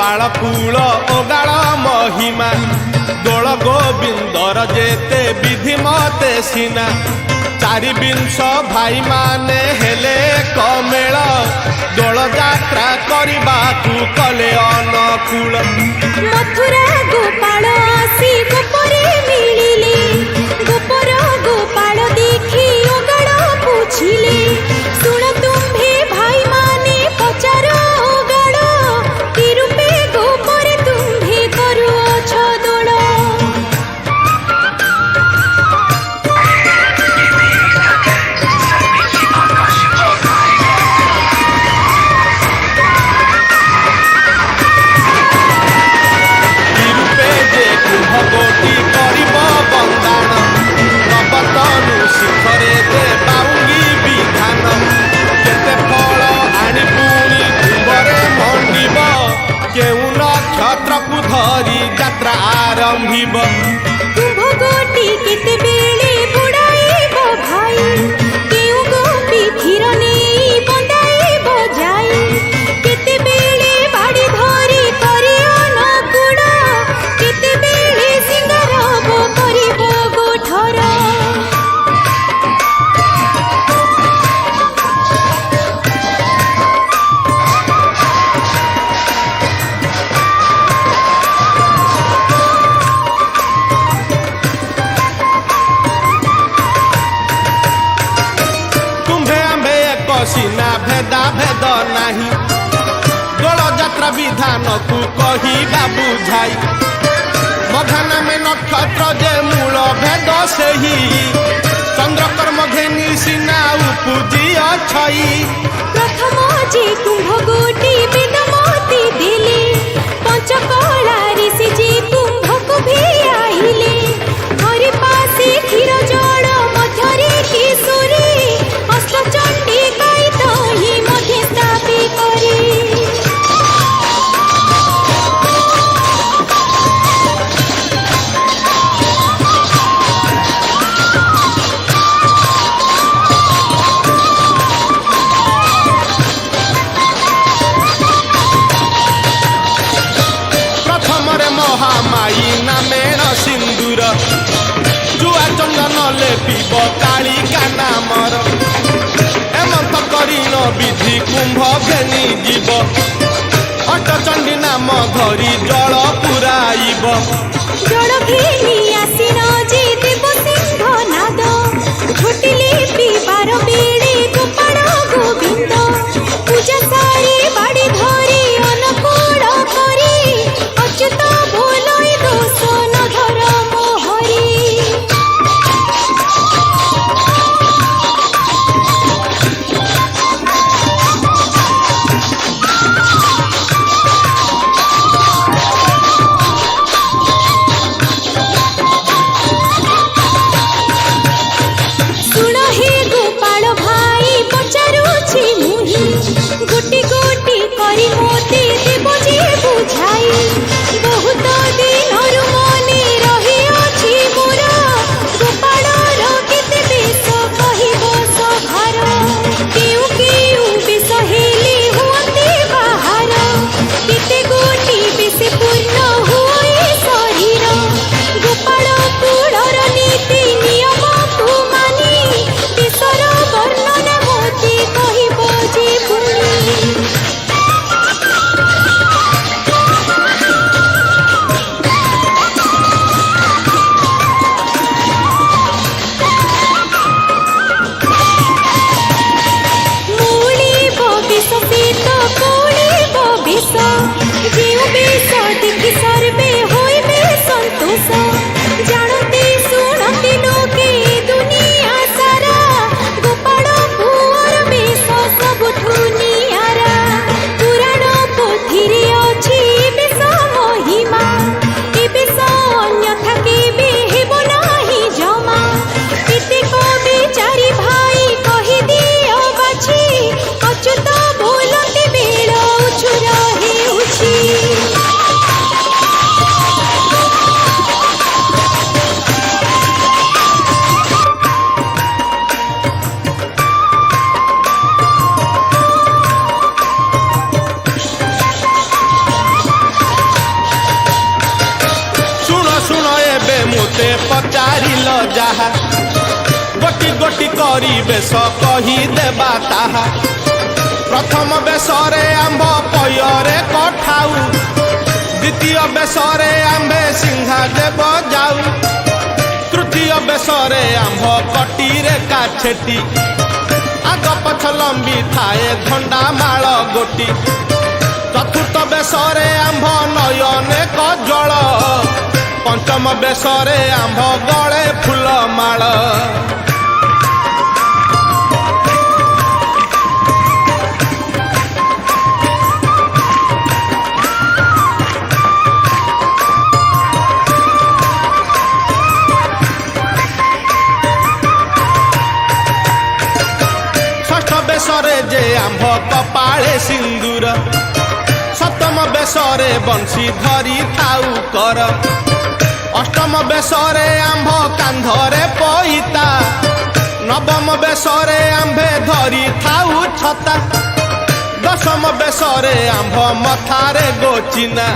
Gopal cool ओगाल महिमा दोल गोविंदर जेते विधि मते सीना चारि विंश भाई माने हेले कमेल दोल यात्रा करबाकू कले अनुकूल मथुरा गोपाल आसी गोपरे मिलिले गोपर गोपाल देखी ओगाल पूछिले सुन तुम्भे भाई माने पचारो ओगाल कि रूपे गोपर तुम्भे करुअछ दोल गोटी करिब बंदाण नवतनु शिखरे दे बाउंगी विधान केते फल आनी पुणी कुंभरे मंडिब केउ नक्षत्रकु धरी यात्रा आरंभिब कुंभ गोटी केते बेले बुड़ाइब भाई केउ गोपी क्षीर नेई बंदाइब जाई केते बेले बाड़ी धरी करी अनुकूल केते बेले सिंगारब करिब गोठर तुम्भे आम्भे एक सीना भेदा भेद नाही दोल यात्रा विधान को कहिबा बुझाई मघाना में नक्षत्र जे मूल भेद सेही चंद्रकर्म घेनी सीना उपजी अछई प्रथम जे कुंभ गोटी वेदमती दिले पंचकला ऋषि जे कुंभ को भी आइले हरि पासे क्षीर जल मध्यरे किशोरी अष्टचंडी गाई तही मध्य स्थापी करे प्रथमरे महामाई नामेण सिंदूर जुआ चंदन लेपिब कालिका नामर एमंत करिन विधि कुंभ घेनी जीव अटचंडी नाम धरी जल पुराइब जल घेनी आसीन जे देव सिंह नाद झुटिले पिबार बेड़े गोपाल गोविंद पूजा सारी बाड़ी धरी अनुकूल करी अच्युत भोलई दोष न धर मोहरी ଯାହା ଗୋଟି ଗୋଟି କରି ବେଶ କହି ଦେବା ତାହା ପ୍ରଥମ ବେଶରେ ଆମ୍ଭ ପୟରେ କଠାଉ ଦ୍ୱିତୀୟ ବେଶରେ ଆମ୍ଭେ ସିଂହା ଦେବ ଯାଉ ତୃତୀୟ ବେଶରେ ଆମ୍ଭ କଟିରେ କାଛେଟି ଆଗ ପଛ ଲମ୍ବି ଥାଏ ଧଣ୍ଡା ମାଳ ଗୋଟି ଚତୁର୍ଥ ବେଶରେ ଆମ୍ଭ ନୟନେ କଜଳ ପଞ୍ଚମ ବେଶରେ ଆମ୍ଭ ଗଳେ ଫୁଲ ମାଳ ବେଶରେ ଯେ ଆମ୍ଭ କପାଳେ ସିନ୍ଦୁର ସପ୍ତମ ବେଶରେ ବଂଶୀ ଧରି ଥାଉ କର ଅଷ୍ଟମ ବେଶରେ ଆମ୍ଭ କାନ୍ଧରେ ପଇତା ନବମ ବେଶରେ ଆମ୍ଭେ ଧରି ଥାଉ ଛତା ଦଶମ ବେଶରେ ଆମ୍ଭ ମଥାରେ ଗୋଚିନା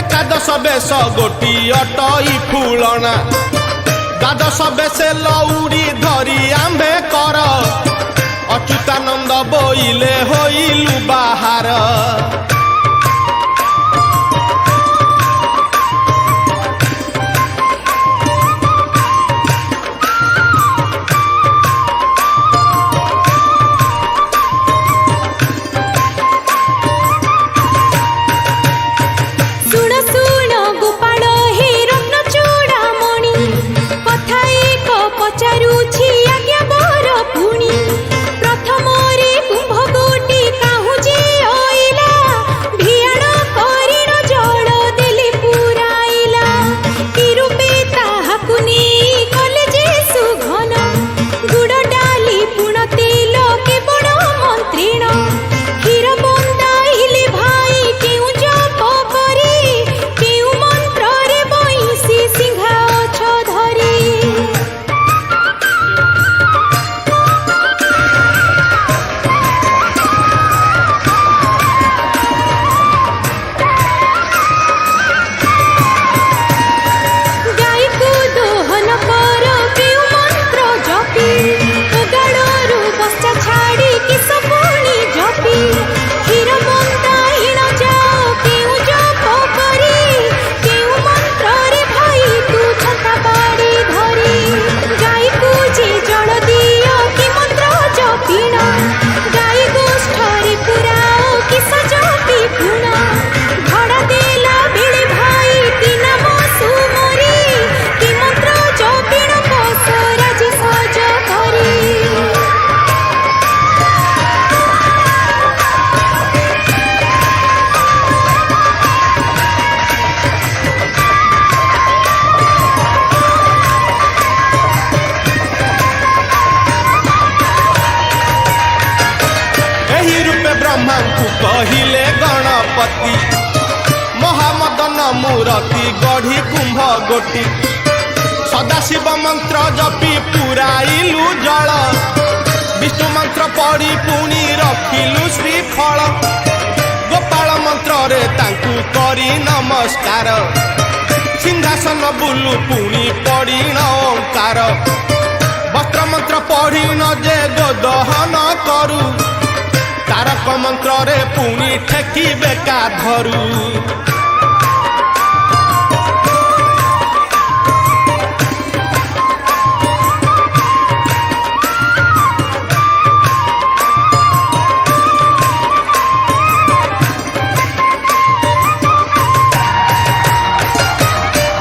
ଏକାଦଶ ବେଶ ଗୋଟି ଅଟଇ ଫୁଲଣା ଦ୍ୱାଦଶ ବେଶ ଲଉଡ଼ି ଧରି ଆମ୍ଭେ କର ଅଚ୍ୟୁତାନନ୍ଦ ବୋଇଲେ ହୋଇଲୁ ବାହାର ଶୁଣ ଶୁଣ ଗୋପାଳ ହେ ରତ୍ନ ଚୂଡ଼ାମଣି କଥା ଏକ ପଚାରୁଛି ଆଜ୍ଞା ବର ପୁଣି ପ୍ରଥମରେ କୁମ୍ଭ ଗୋଟି କାହୁଁ ଯେ ଅଇଲା ଭିଆଣ କରିଣ ଜଳ ଦେଲେ ପୁରାଇଲା କି ରୂପେ ତାହାକୁ ନେଇ କଲେ ଯେ ସୁଘନ ଗୁଡ଼ ଡାଲି ପୁଣ ତେଲ କେବଳ ମନ୍ତ୍ରିଣ କ୍ଷୀର ବନ୍ଦାଇଲେ ଭାଇ କେଉଁ ଜପ କରି କେଉଁ ମନ୍ତ୍ରରେ ବଇଁଶୀ ସିଂହା ଅଛ ଧରି ଗାଈକୁ ଦୋହନ କର କେଉଁ ମନ୍ତ୍ର ଜପି ଓଗାଡ଼ରୁ ବସା ଛାଡ଼ି କିସ ପୁଣି ଜପି କ୍ଷୀର ବନ୍ଦାଇଣ ଯାଅ କେଉଁ ଜପ କରି କେଉଁ ମନ୍ତ୍ରରେ ଭାଇ ତୁ ଛତା ବାଡ଼ି ଧରି ଗାଈକୁ ଯେ ଜଳ ଦିଅ କି ମନ୍ତ୍ର ଜପିଣ ଗାଈ ଗୋଷ୍ଠରେ ପୁରାଅ କିସ ଜପି ପୁଣ ଭଡ଼ା ଦେଲା ବେଳେ ଭାଇ କି ନାମ ସୁମରି କି ମନ୍ତ୍ର ଜପିଣ ବସ ରାଜି ସଜ କରି ଏହି ରୂପେ ବ୍ରହ୍ମାଙ୍କୁ କହିଲେ ଗଣପତି ମହାମଦନ ମୂରତି ଗଢ଼ି କୁମ୍ଭ ଗୋଟି ସଦାଶିବ ମନ୍ତ୍ର ଜପି ପୁରାଇଲୁ ଜଳ ବିଷ୍ଣୁ ମନ୍ତ୍ର ପଢ଼ି ପୁଣି ରଖିଲୁ ଶ୍ରୀଫଳ ଗୋପାଳ ମନ୍ତ୍ରରେ ତାଙ୍କୁ କରି ନମସ୍କାର ସିଂହାସନ ବୁଲୁ ପୁଣି ପଡ଼ିଣ ଓଙ୍କାର ବସ୍ତ୍ର ମନ୍ତ୍ର ପଢ଼ିଣ ଯେ ଗୋଦହନ କରୁ ତାରକ ମନ୍ତ୍ରରେ ପୁଣି ଠେକିବେ କାଧରୁ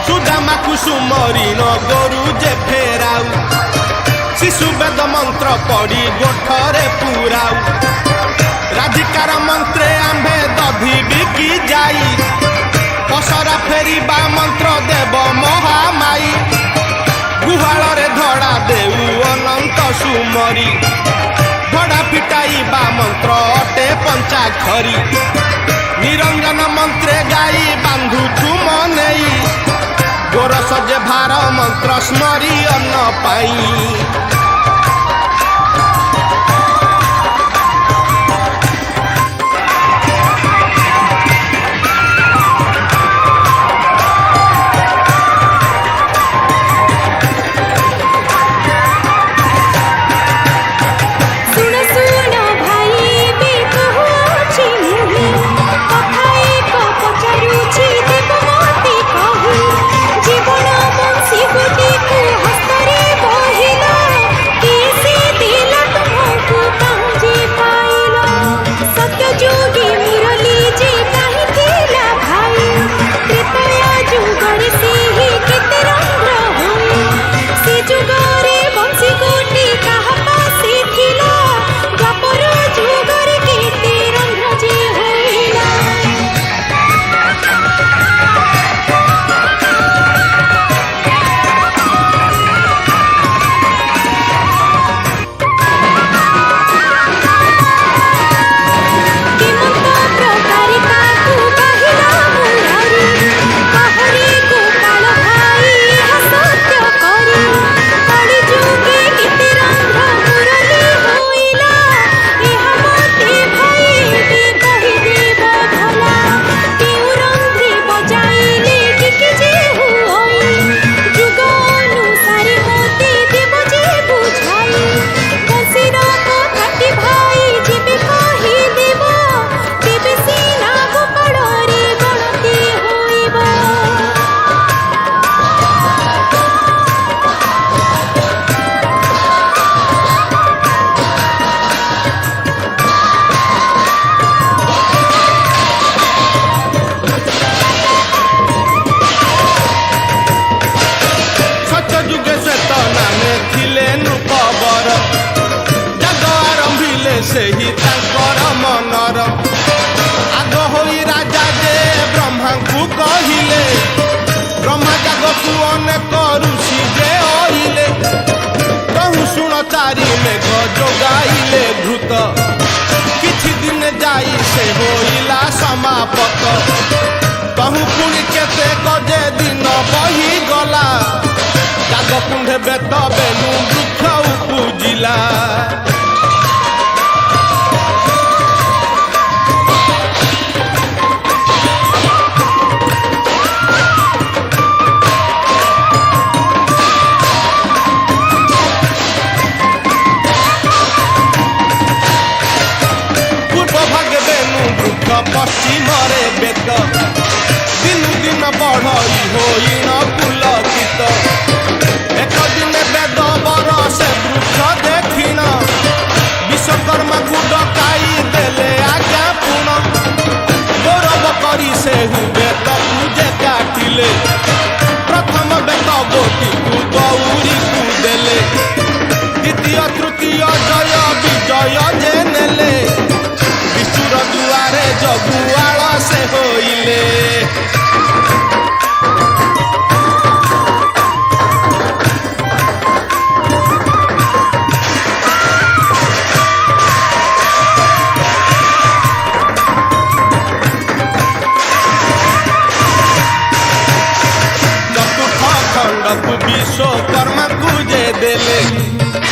ସୁଦାମାକୁ ସୁମରିଣ ଗୋରୁ ଯେ ଫେରାଉ ଶିଶୁ ବେଦ ମନ୍ତ୍ର ପଢ଼ି ଗୋଠରେ ପୁରାଉ ରାଧିକାର ମନ୍ତ୍ରେ ଆମ୍ଭେ ଦଧି ବିକି ଯାଇ ପସରା ଫେରିବା ମନ୍ତ୍ର ଦେବ ମହାମାଇ ଗୁହାଳରେ ଧଡ଼ା ଦେଉ ଅନନ୍ତ ସୁମରି ଧଡ଼ା ଫିଟାଇବା ମନ୍ତ୍ର ଅଟେ ପଞ୍ଚାକ୍ଷରୀ ନିରଞ୍ଜନ ମନ୍ତ୍ରେ ଗାଇ ବାନ୍ଧୁଛୁ ମନେଇ ଗୋରସ ଯେ ଭାର ମନ୍ତ୍ର ସ୍ମରି ଅନ୍ନ ପାଇଁ ସେହି ତାଙ୍କର ମନର। ଆଗ ହୋଇ ରାଜା ଯେ ବ୍ରହ୍ମାଙ୍କୁ କହିଲେ, ବ୍ରହ୍ମା ଜାଗକୁ ଅନେକ ଋଷି ଯେ ଅଇଲେ, କହୁ ଶୁଣ ଚାରି ମେଘ ଯୋଗାଇଲେ ଘୃତ, କିଛି ଦିନ ଯାଇ ସେ ହୋଇଲା ସମାପତ। କହୁ ପୁଣି କେତେ ଗଜେ ଦିନ ବହିଗଲା, ଜାଗ କୁଣ୍ଢେ ବେତ ବେନୁ ବୃକ୍ଷ ଉପୁଜିଲା। ପଶ୍ଚିମରେ ବେତ, ଦିନୁ ଦିନ ବଢ଼ଇ ହୋଇନ ପୁଲକିତ। ଏକ ଦିନେ ବେଦ ବର ସେ ବୃକ୍ଷ ଦେଖିଣ, ବିଶ୍ୱକର୍ମାକୁ ଡକାଇ ଦେଲେ ଆଜ୍ଞା ପୁଣ। ଗୌରବ କରି ସେହୁ ବେତକୁ ଯେ କାଟିଲେ, ପ୍ରଥମ ବେତ ଗୋଟିକୁ ଗୌରୀକୁ ଦେଲେ, ଦ୍ୱିତୀୟ ତୃତୀୟ ଜୟ ବିଜୟ ଯେ ନେଲେ, ବିଶୁର ଦୁଆରେ ଜଗୁଆଳ ସେ ହୋଇଲେ। ଚତୁର୍ଥ ଖଣ୍ଡକୁ ବିଶ୍ୱକର୍ମାକୁ ଯେ ଦେଲେ,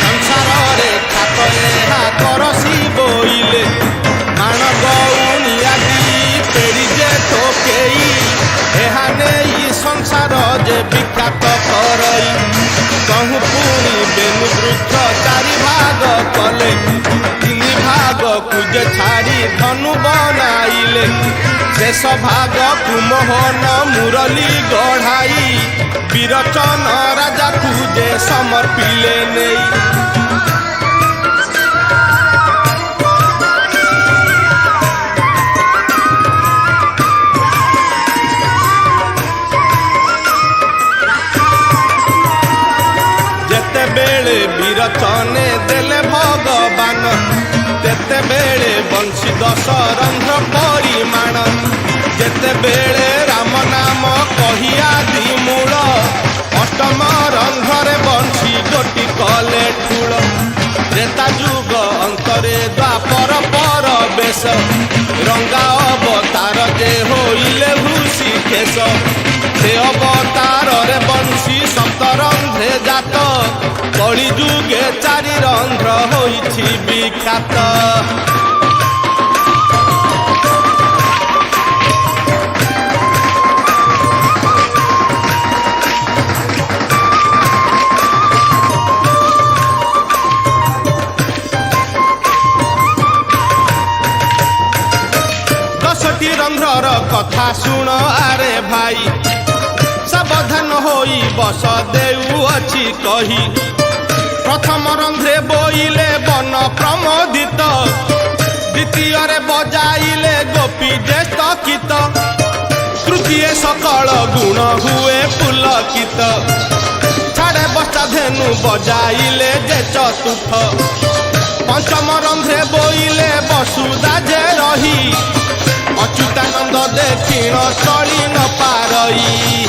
ସଂସାରରେ ଖାତ ଏହା କରସି ବୋଇଲେ। ମାଣ ଗଉଣି ଆଦି ପେଡ଼ି ଯେ ଠକେଇ, ଏହା ନେଇ ସଂସାର ଯେ ବିଖ୍ୟାତ କରଇ। କହୁ ପୁଣି ବେନୁ ବୃକ୍ଷ ଚାରି ଭାଗ କଲେ, ତିନି ଭାଗକୁ ଯେ ଛାଡ଼ି ଧନୁ ବନାଇଲେ, ଶେଷ ଭାଗକୁ ମୋହନ ମୁରଲି ଗଢ଼ାଇ, ବିରଚନ ରାଜାକୁ ଯେ ସମର୍ପିଲେ ନେଇ। ଯେତେବେଳେ ବିରଚନେ ଦେଲେ ଭଗବାନ, ତେତେବେଳେ ବଂଶୀ ଦଶରନ୍ଧ୍ର ପରିମାଣ। ଯେତେବେଳେ ରାମ ନାମ କହିଆ ଦିମୂଳ, ଅଷ୍ଟମ ରନ୍ଧ୍ରରେ ବଂଶୀ ଗୋଟି କଲେ ଠୁଳ। ତ୍ରେତା ଯୁଗ ଅନ୍ତରେ ଦ୍ୱାପର ପର ବେଶ, ରଙ୍ଗା ଅବତାର ଯେ ହୋଇଲେ ହୃଷିକେଶ। ସେ ଅବତାରରେ ବଂଶୀ ସପ୍ତରନ୍ଧ୍ରେ ଜାତ, କଳି ଯୁগে ଚାରି ରନ୍ଧ୍ର ହୋଇଛି ବିଖ୍ୟାତ। ଦଶଟି ରନ୍ଧ୍ରର କଥା ଶୁଣ ଆରେ ଭାଇ, ସାବଧାନ ହୋଇ ବସ ଦେଉଅଛି କହି। ପ୍ରଥମ ରନ୍ଧ୍ରେ ବୋଇଲେ ବନ ପ୍ରମୋଦିତ, ଦ୍ୱିତୀୟରେ ବଜାଇଲେ ଗୋପୀ ଯେ ସ୍ତକିତ, ତୃତୀୟ ସକଳ ଗୁଣ ହୁଏ ପୁଲକିତ। ଛାଡ଼େ ବସା ଧେନୁ ବଜାଇଲେ ଯେ ଚତୁର୍ଥ, ପଞ୍ଚମ ରନ୍ଧ୍ରେ ବୋଇଲେ ବସୁଧା ଯେ ରହି, ଅଚ୍ୟୁତାନନ୍ଦ ଦେଖିଣ ଚଳି ନ ପାରଇ।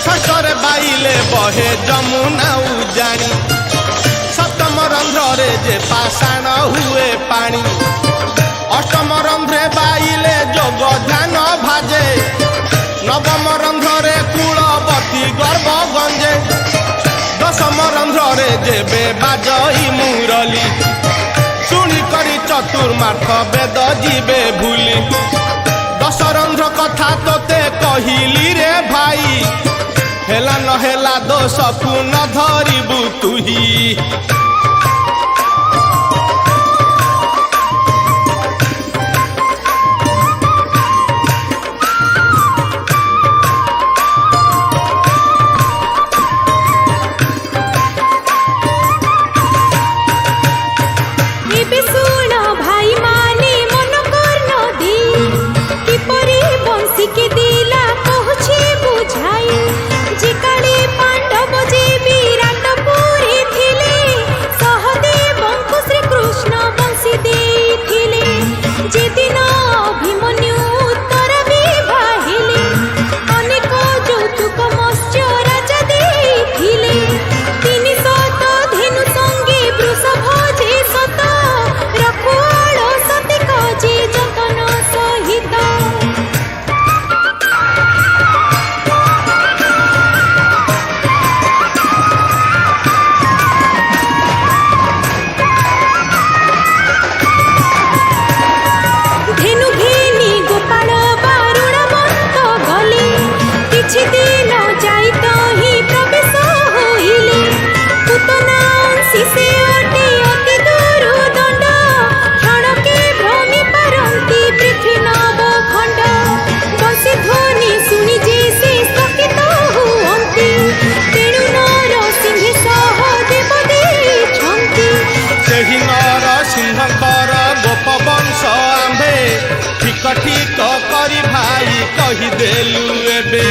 ଷଷ୍ଠରେ ବାଇଲେ ବହେ ଯମୁନା ଉଜାଣି, ସପ୍ତମ ରନ୍ଧ୍ରରେ ଯେ ପାଷାଣ ହୁଏ ପାଣି। ଅଷ୍ଟମ ରନ୍ଧ୍ରେ ବାଇଲେ ଯୋଗ ଧ୍ୟାନ ଭାଜେ, ନବମ ରନ୍ଧ୍ରରେ କୁଳବତୀ ଗର୍ବ ଗଞ୍ଜେ। ଦଶମ ରନ୍ଧ୍ରରେ ଯେବେ ବାଜଇ ମୁରଲି, ଶୁଣି କରି ଚତୁର୍ମାର୍ଥ ବେଦ ଯିବେ ଭୁଲି। ଦଶ ରନ୍ଧ୍ର କଥା ତୋତେ କହିଲି ରେ ଭାଇ, ହେଲା ନ ହେଲା ଦୋଷକୁ ନ ଧରିବୁ ତୁହି। कहिदेलु एबे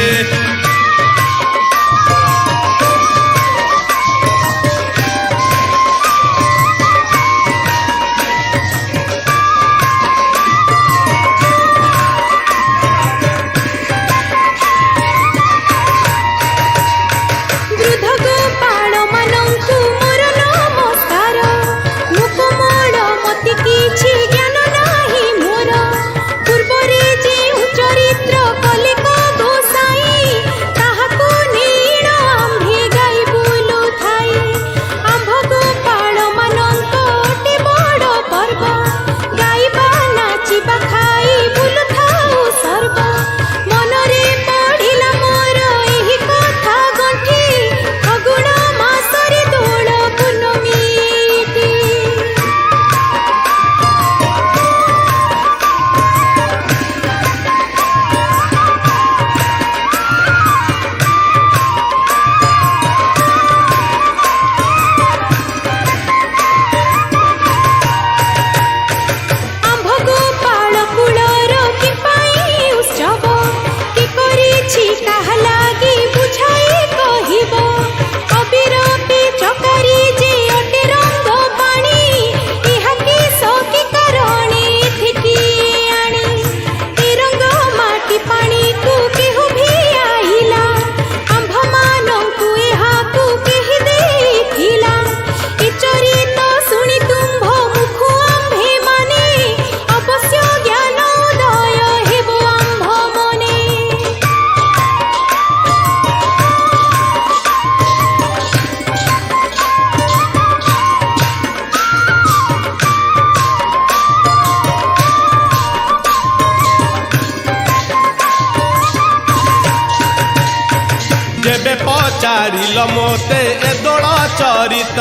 जेबे पचारिल मोते ए दोल चरित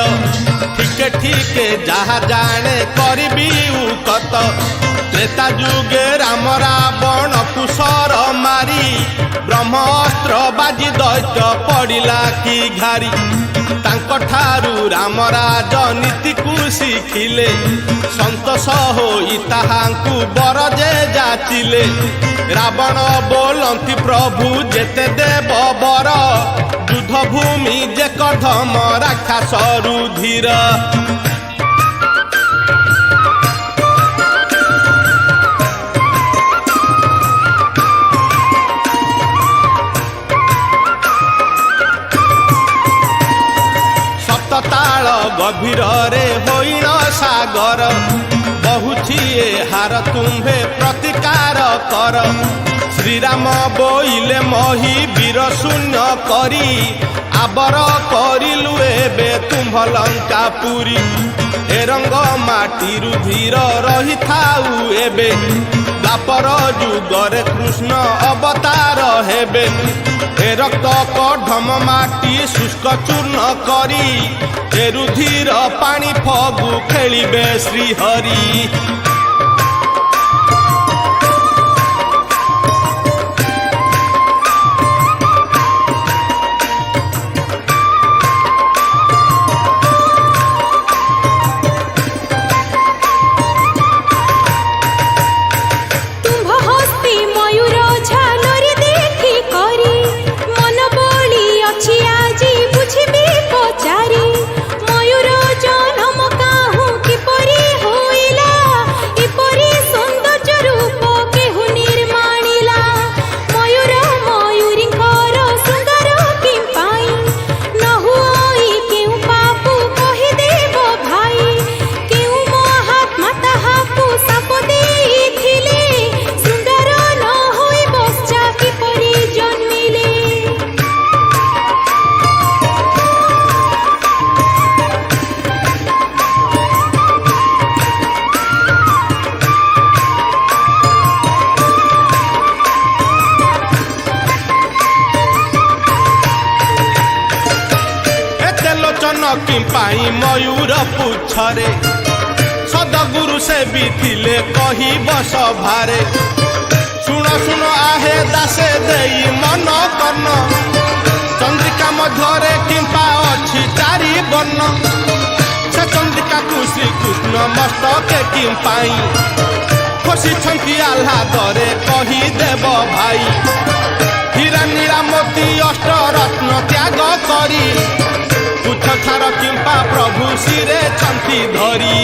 ठीके ठीके जहा जाने करबी उकत त्रेता जुगे राम रावण कुशर मारी ब्रह्मास्त्र बाजी दैत्य पड़िला कि घारी तांको ठारू राम राजनीति को शिखिले संतोष होई ताहांकु बर जे जाचिले रावण बोलंती प्रभु जेते देव बर युद्ध भूमि जे कधम राक्षस रुधिर सप्तताल गभीर रे होइण सागर बहुथिए हार तुम्भे प्रतिकार कर श्रीराम बोइले मही वीर शून्य करी आबर करिलु एबे तुम्भ लंका पुरी ए रंग माटी रुधिर रही थाउ एबे द्वापर जुगरे कृष्ण अवतार हेबे ए रक्त कढम माटी शुष्क चूर्ण करी ए रुधिर पानी फगु खेलिबे श्रीहरि किंपाई मयूर पुछरे सदगुरु से भी थिले कही बस भारे सुन सुन आहे दासे देई मन कर्ण चंद्रिका मध्यरे किंपा अछि चारि वर्ण से चंद्रिका को श्री कृष्ण मस्तके किंपाई ଖୋସିଛନ୍ତି ଆହ୍ଲାଦରେ କହିଦେବ ଭାଇ ହୀରା ନୀଳା ମୋତି ଅଷ୍ଟରତ୍ନ ତ୍ୟାଗ କରି ତୁଚ୍ଛ ଛାର କିମ୍ପା ପ୍ରଭୁ ଶିରେ ଛନ୍ତି ଧରି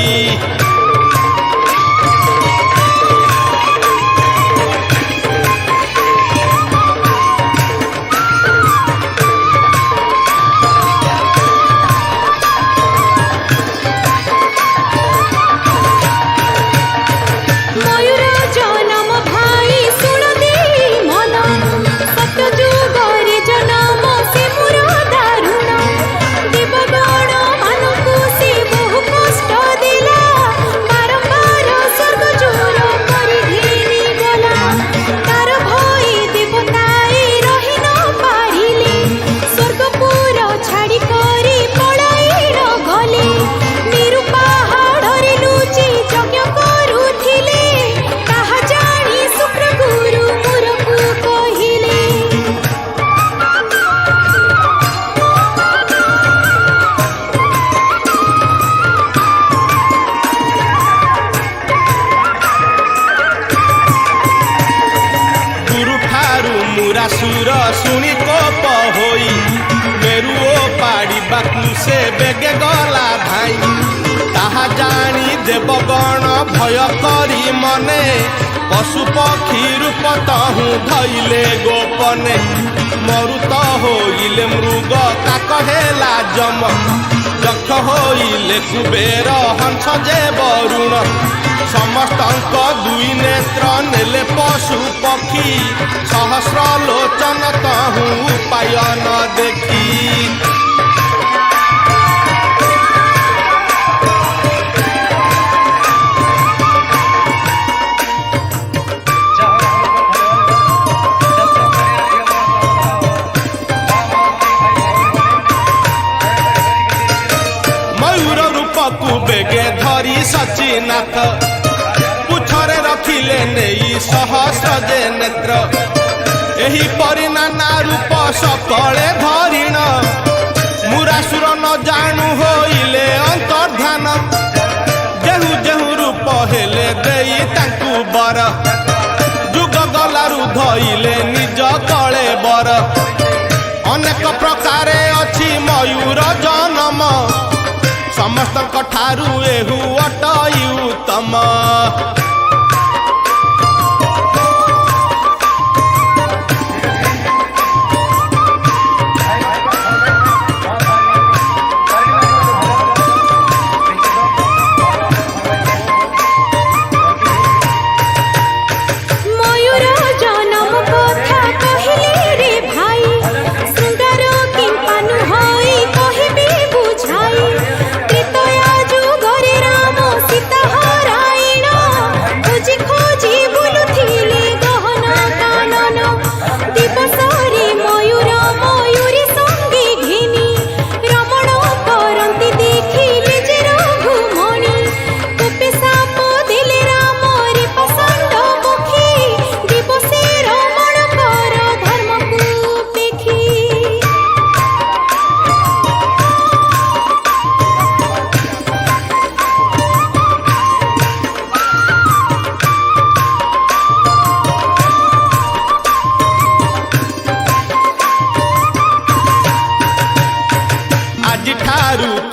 सुर शुणी कोप होई मेरुओ पाड़ीबाकू से बेगे गला धाई ताहा जानी देवगण भय करी मने पशु पक्षी रूप तहु धैले गोपने मरुत होइले मृग काक हेला जम दक्ष होइले कुबेर हंस जे वरुण समस्तंक दुई नेत्र नेले पशु पक्षी सहस्र लोचन तहु उपाय न देखी मयूर रूपकु बेगे धरी सचिनाथ पुछरे रखिले नेई सहस्र जे नेत्र एही परि नाना रूप सकले धरिण मुरासुर न जानू होइले अंतर्धान जेहु जेहु रूप हेले देई तांकु बर जुग गलारु धइले निज कळे बर अनेक प्रकारे अछि मयूर जन्म समस्त ठारू एहु अटई उत्तम।